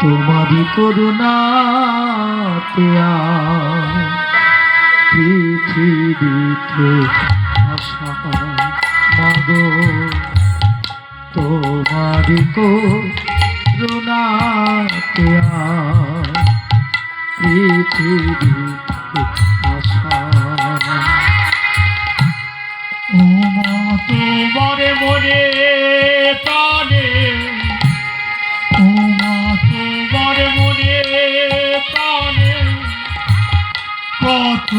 তোমারি করুণাতে পৃথিবীতে আসা মাগো, তোমারি করুণাতে পৃথিবীতে আসা। তোমারে মনে প্রাণে, তোমারে মনে প্রাণে কত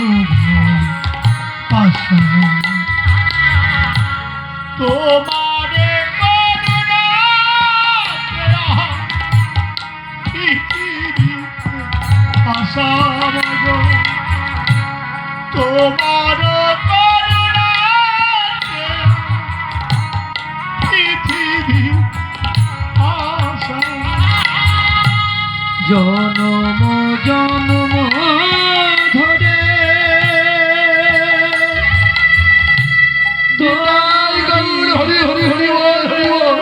আশা, তোমারে করুণাতে পৃথিবীতে আসা মাগো, তোমার জনম জনম ধরে দোলাই গৌর হরি হরি হরি বল হরি বল,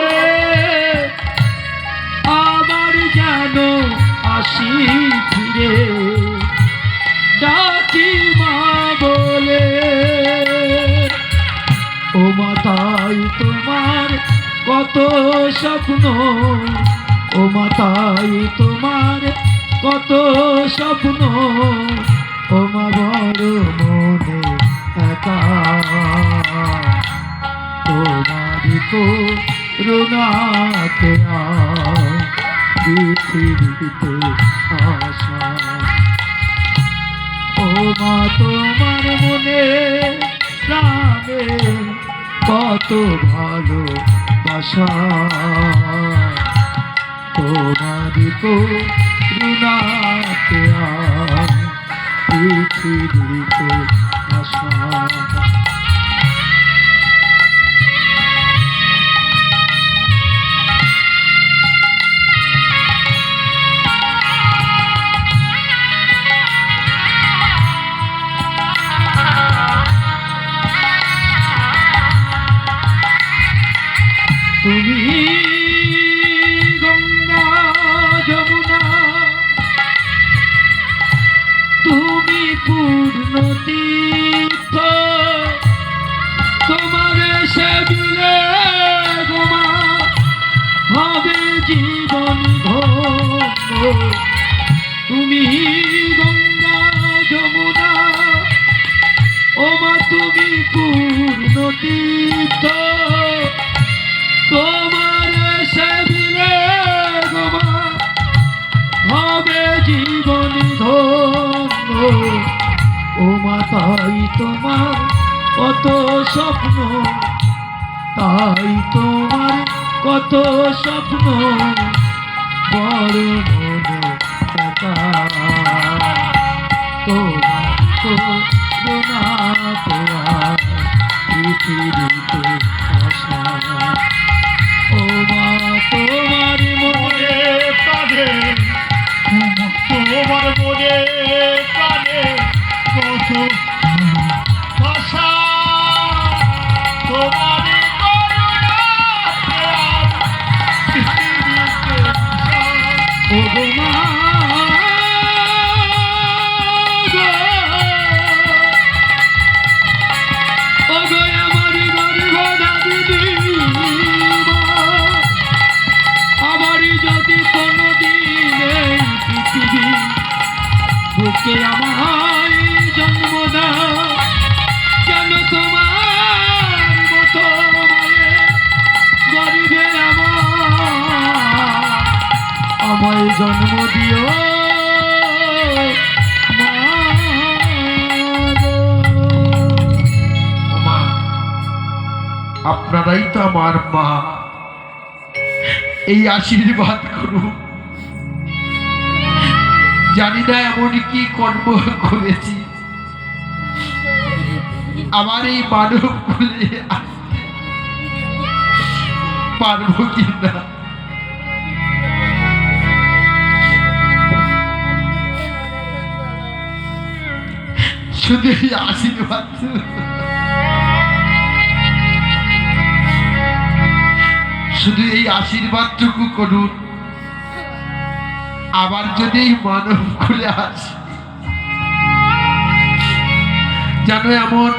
আবার যেন আসি ফিরে ডাকি মা বলে। ও মাতাই তোমার কত স্বপ্ন, ও মাতাই তোমার কত স্বপ্ন, ও মা বড় মনে একা, তোমারি করুণাতে পৃথিবীতে আসা। ও মা তোমার মনে প্রাণে কত ভালোবাসা, তোমারি করুণাতে পৃথিবীতে আসা। তুমি গঙ্গা যমুনা, তুমি পূর্ণ তীর্থ, তোমার সেবিলে গোমা হবে জীবন ধন্য। তুমি গঙ্গা যমুনা, ও মা তুমি পূর্ণ তীর্থ, তোমার সেবিলে গোমা হবে জীবন ধন্য। ও মা তাই তোমার কত স্বপ্ন, তাই তোমার কত স্বপ্ন, বড় মনে একা, তোমার করুণাতে পৃথিবীতে আসা। ও মা তোমার মনে প্রাণে, তোমার মনে প্রাণে কত আশা, তোমার পৃথিবীতে আসা। ও গো মা গো, ও গো আমার গর্ভ ধারিণী মা, আবার যদি কোনদিন এই পৃথিবী বুকে আমায় জন্ম দাও, যেন তোমার মতো মায়ের গর্ভে আমায় জন্ম দিও মা গো। ও মা, আপনারাই তো আমার মা, এই আশীর্বাদ করুন। জানি না এমন কি কর্ম করেছি আমার এই মানব কুলে আসতে পারবো কিনা। শুধু এই আশীর্বাদ, শুধু এই আশীর্বাদটুকু করুন। আবার যদি এই মানব খুলে আসে, যেন এমন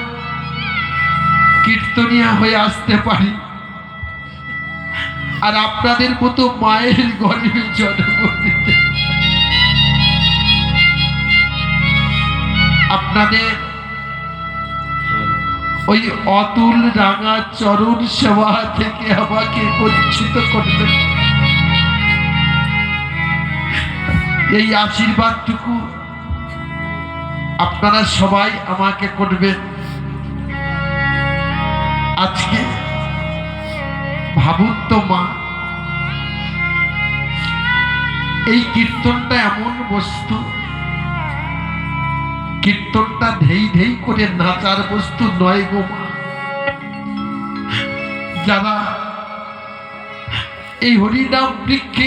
কীর্তনিয়া হয়ে আসতে পারি আর আপনাদের মতো মায়ের গর্ভে জন্ম দিতে, আপনাদের ওই অতুল রাঙা চরণ সেবা থেকে আমাকে বঞ্চিত করবেন। এই আশীর্বাদটুকু আপনারা সবাই আমাকে করবেন। আজকে ভাবুন তো মা, এই কীর্তনটা এমন বস্তু, কীর্তনটা ধেই ধেই করে নাচার বস্তু নয় গো মা। যারা এই হরিনাম বৃক্ষে